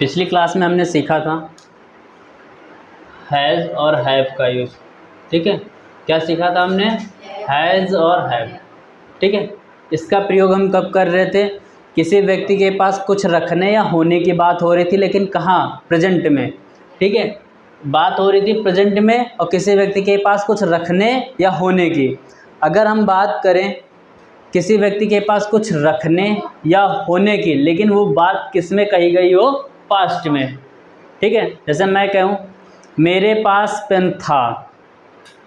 पिछली क्लास में हमने सीखा था हैज़ और हैव का यूज़। ठीक है, क्या सीखा था हमने? हैज़ और हैव। ठीक है, इसका प्रयोग हम कब कर रहे थे? किसी व्यक्ति के पास कुछ रखने या होने की बात हो रही थी, लेकिन कहाँ? प्रेजेंट में। ठीक है, बात हो रही थी प्रेजेंट में और किसी व्यक्ति के पास कुछ रखने या होने की। अगर हम बात करें किसी व्यक्ति के पास कुछ रखने या होने की, लेकिन वो बात किस में कही गई हो? पास्ट में। ठीक है, जैसे मैं कहूँ मेरे पास पेन था,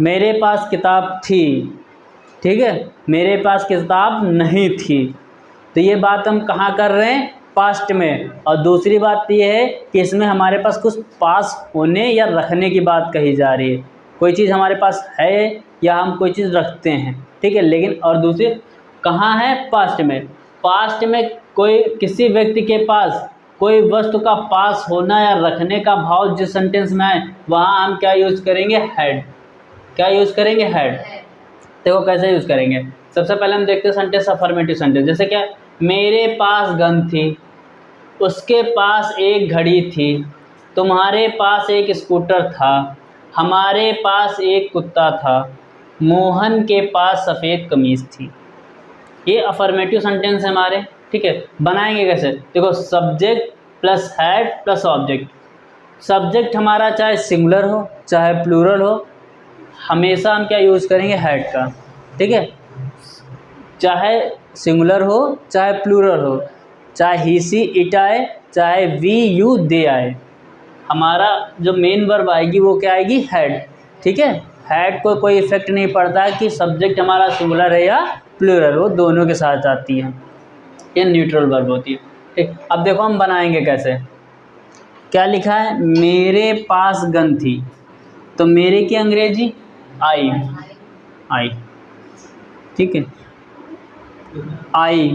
मेरे पास किताब थी। ठीक है, मेरे पास किताब नहीं थी। तो ये बात हम कहाँ कर रहे हैं? पास्ट में। और दूसरी बात ये है कि इसमें हमारे पास कुछ पास होने या रखने की बात कही जा रही है। कोई चीज़ हमारे पास है या हम कोई चीज़ रखते हैं। ठीक है, लेकिन और दूसरी कहाँ है? पास्ट में। पास्ट में कोई किसी व्यक्ति के पास कोई वस्तु का पास होना या रखने का भाव जिस सेंटेंस में आए वहाँ हम क्या यूज़ करेंगे? हैड। क्या यूज़ करेंगे? हैड। देखो कैसे यूज़ करेंगे। सबसे पहले हम देखते हैं सेंटेंस अफर्मेटिव सेंटेंस। जैसे क्या? मेरे पास गन थी, उसके पास एक घड़ी थी, तुम्हारे पास एक स्कूटर था, हमारे पास एक कुत्ता था, मोहन के पास सफ़ेद कमीज़ थी। ये अफर्मेटिव सेंटेंस है हमारे। ठीक है, बनाएंगे कैसे? देखो, subject plus had plus object. Subject हमारा चाहे सिंगुलर हो चाहे प्लूरल हो, हमेशा हम क्या यूज़ करेंगे? हैड का। ठीक है, चाहे सिंगुलर हो चाहे प्लूरल हो, चाहे ही सी इट आए चाहे वी यू दे आए, हमारा जो मेन वर्ब आएगी वो क्या आएगी? हैड। ठीक है, हैड को कोई इफेक्ट नहीं पड़ता कि सब्जेक्ट हमारा सिंगुलर है या प्लूरल, वो दोनों के साथ आती है। ये न्यूट्रल वर्ब होती है। ठीक, अब देखो हम बनाएंगे कैसे। क्या लिखा है? मेरे पास गन थी, तो मेरे की अंग्रेजी आई। आई। ठीक है, आई।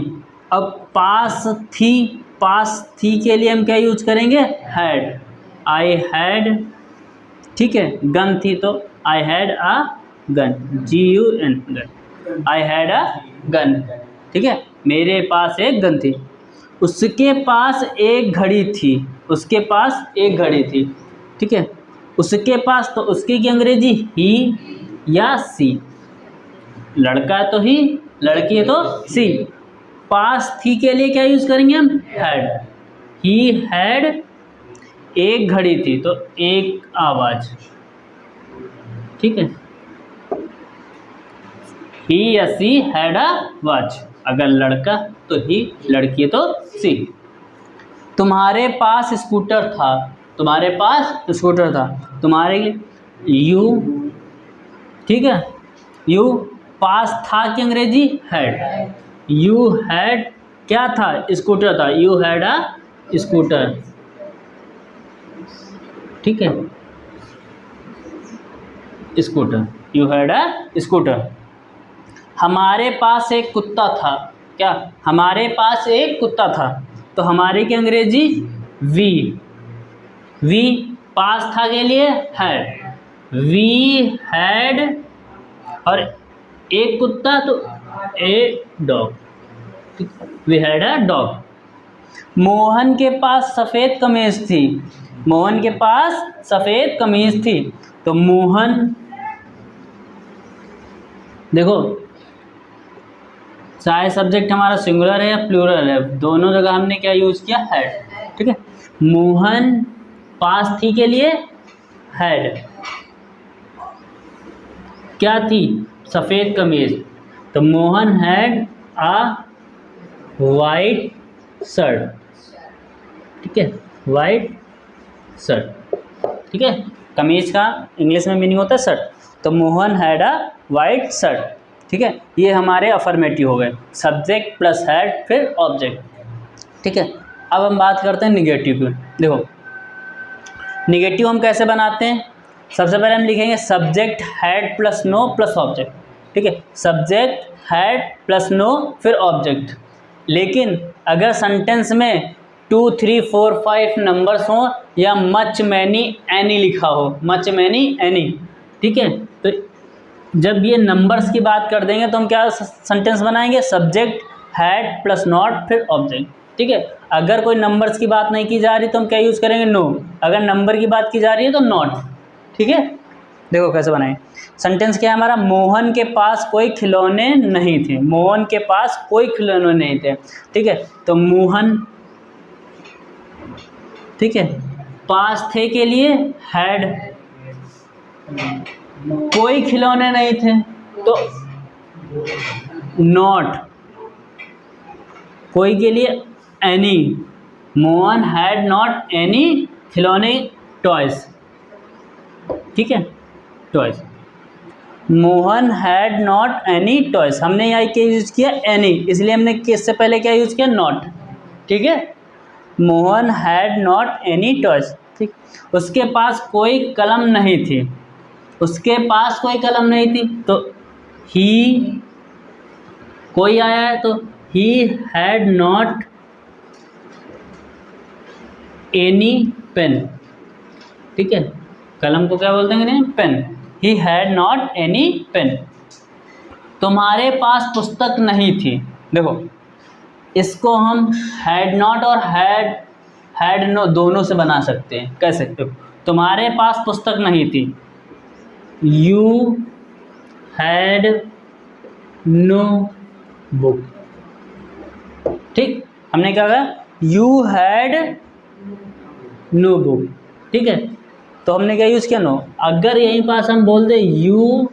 अब पास थी, पास थी के लिए हम क्या यूज करेंगे? हैड। I had. ठीक है, गन थी तो I had a gun, GUN, gun. I had a gun. ठीक है, मेरे पास एक गन थी। उसके पास एक घड़ी थी, उसके पास एक घड़ी थी। ठीक है, उसके पास, तो उसकी की अंग्रेजी ही या सी। लड़का है तो ही, लड़की है तो सी। पास थी के लिए क्या यूज़ करेंगे हम? हैड। ही हैड एक घड़ी थी, तो एक आवाज़। ठीक है, ही या सी हैड अ वॉच। अगर लड़का तो ही, लड़की तो सी। तुम्हारे पास स्कूटर था, तुम्हारे पास स्कूटर था, तुम्हारे यू। ठीक है, यू। पास था की अंग्रेजी हैड। यू हैड क्या था? स्कूटर था। You had a scooter. ठीक है, scooter. You had a scooter. हमारे पास एक कुत्ता था। क्या? हमारे पास एक कुत्ता था, तो हमारे की अंग्रेजी वी। वी पास था के लिए हैड। वी हैड, और एक कुत्ता तो a dog. We had a dog. Mohan के पास सफ़ेद कमीज थी, मोहन के पास सफ़ेद कमीज थी, तो मोहन। देखो, चाहे सब्जेक्ट हमारा सिंगुलर है या प्लूरल है, दोनों जगह हमने क्या यूज़ किया? हैड। ठीक है, मोहन पास थी के लिए हैड। क्या थी? सफ़ेद कमीज, तो Mohan had a white shirt. ठीक है, वाइट शर्ट। ठीक है, कमीज का इंग्लिश में मीनिंग होता है शर्ट, तो Mohan had a white shirt. ठीक है, ये हमारे अफर्मेटिव हो गए, सब्जेक्ट प्लस हैड फिर ऑब्जेक्ट। ठीक है, अब हम बात करते हैं निगेटिव की। देखो, निगेटिव हम कैसे बनाते हैं? सबसे पहले हम लिखेंगे subject had plus no plus object. ठीक है, सब्जेक्ट हैड प्लस नो फिर ऑब्जेक्ट। लेकिन अगर सेंटेंस में 2 3 4 5 नंबर्स हों या मच मैनी एनी लिखा हो, मच मैनी एनी, ठीक है, तो जब ये नंबर्स की बात कर देंगे तो हम क्या सेंटेंस बनाएंगे? सब्जेक्ट हैड प्लस नॉट फिर ऑब्जेक्ट। ठीक है। अगर कोई नंबर्स की बात नहीं की जा रही तो हम क्या यूज़ करेंगे, नो। अगर नंबर की बात की जा रही है तो नॉट, ठीक है। देखो कैसे बनाएं। सेंटेंस क्या है हमारा, मोहन के पास कोई खिलौने नहीं थे, मोहन के पास कोई खिलौने नहीं थे, ठीक है। तो मोहन, ठीक है, पास थे के लिए हैड, कोई खिलौने नहीं थे तो नॉट, कोई के लिए any, Mohan had not any खिलौने, टॉयज, ठीक है, toys. Mohan had not any toys, हमने यहाँ क्या यूज किया, एनी, इसलिए हमने किससे पहले क्या यूज किया, नॉट, ठीक है। Mohan had not any toys, ठीक। उसके पास कोई कलम नहीं थी, उसके पास कोई कलम नहीं थी तो ही, कोई आया है तो he had not any pen, ठीक है। कलम को क्या बोलते हैं, pen. He had not any pen. तुम्हारे पास पुस्तक नहीं थी, देखो इसको हम हैड नॉट और हैड नो दोनों से बना सकते हैं, कह सकते हो तुम्हारे पास पुस्तक नहीं थी, यू हैड नो बुक, ठीक। हमने क्या कहा, यू हैड नो बुक, ठीक है। तो हमने क्या यूज़ किया, नो। अगर यहीं पास हम बोल दे you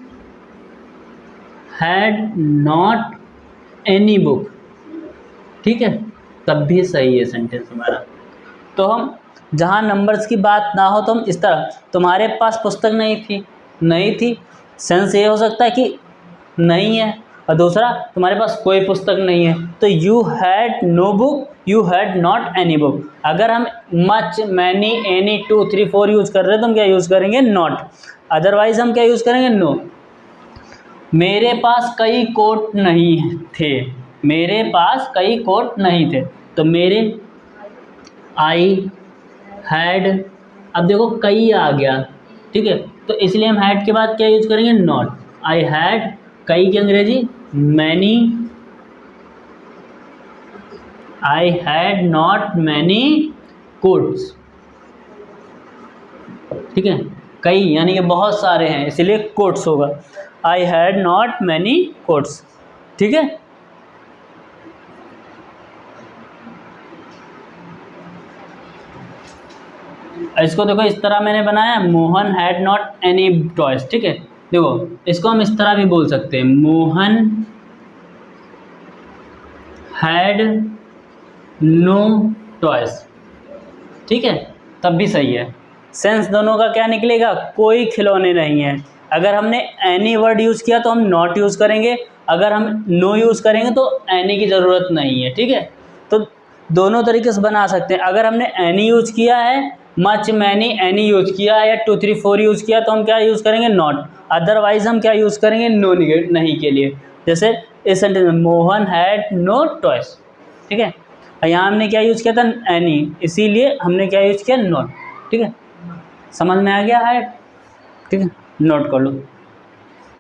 had not any book, ठीक है, तब भी सही है सेंटेंस हमारा। तो हम जहाँ नंबर्स की बात ना हो तो हम इस तरह, तुम्हारे पास पुस्तक नहीं थी, नहीं थी, सेंस ये हो सकता है कि नहीं है, और दूसरा तुम्हारे पास कोई पुस्तक नहीं है तो you had no book, you had not any book. अगर हम मच, मैनी, एनी, 2, 3, 4 यूज़ कर रहे हैं तो हम क्या यूज़ करेंगे, नॉट। अदरवाइज हम क्या यूज़ करेंगे, नो। मेरे पास कई कोट नहीं थे, मेरे पास कई कोट नहीं थे तो मेरे, आई हैड, अब देखो कई आ गया, ठीक है, तो इसलिए हम हैड के बाद क्या यूज़ करेंगे, नॉट। आई हैड, कई की अंग्रेजी many, I had not many quotes, ठीक है, कई यानी कि बहुत सारे हैं इसलिए कोट्स होगा, I had not many quotes, ठीक है। इसको देखो इस तरह मैंने बनाया, Mohan had not any toys, ठीक है। देखो इसको हम इस तरह भी बोल सकते हैं, मोहन हैड नो टॉयज, ठीक है, तब भी सही है। सेंस दोनों का क्या निकलेगा, कोई खिलौने नहीं है। अगर हमने एनी वर्ड यूज़ किया तो हम नॉट यूज़ करेंगे, अगर हम नो यूज़ करेंगे तो एनी की ज़रूरत नहीं है, ठीक है। तो दोनों तरीके से बना सकते हैं। अगर हमने एनी यूज़ किया है, मच, मैनी, एनी यूज़ किया है, या 2, 3, 4 यूज़ किया तो हम क्या यूज़ करेंगे, नॉट। अदरवाइज हम क्या यूज़ करेंगे, नो, नहीं के लिए। जैसे इस सेंटेंस में मोहन हैड नो टॉयज, ठीक है, यहाँ हमने क्या यूज़ किया था, एनी, इसीलिए हमने क्या यूज़ किया, नॉट, ठीक है। समझ में आ गया है, ठीक है, नोट कर लो।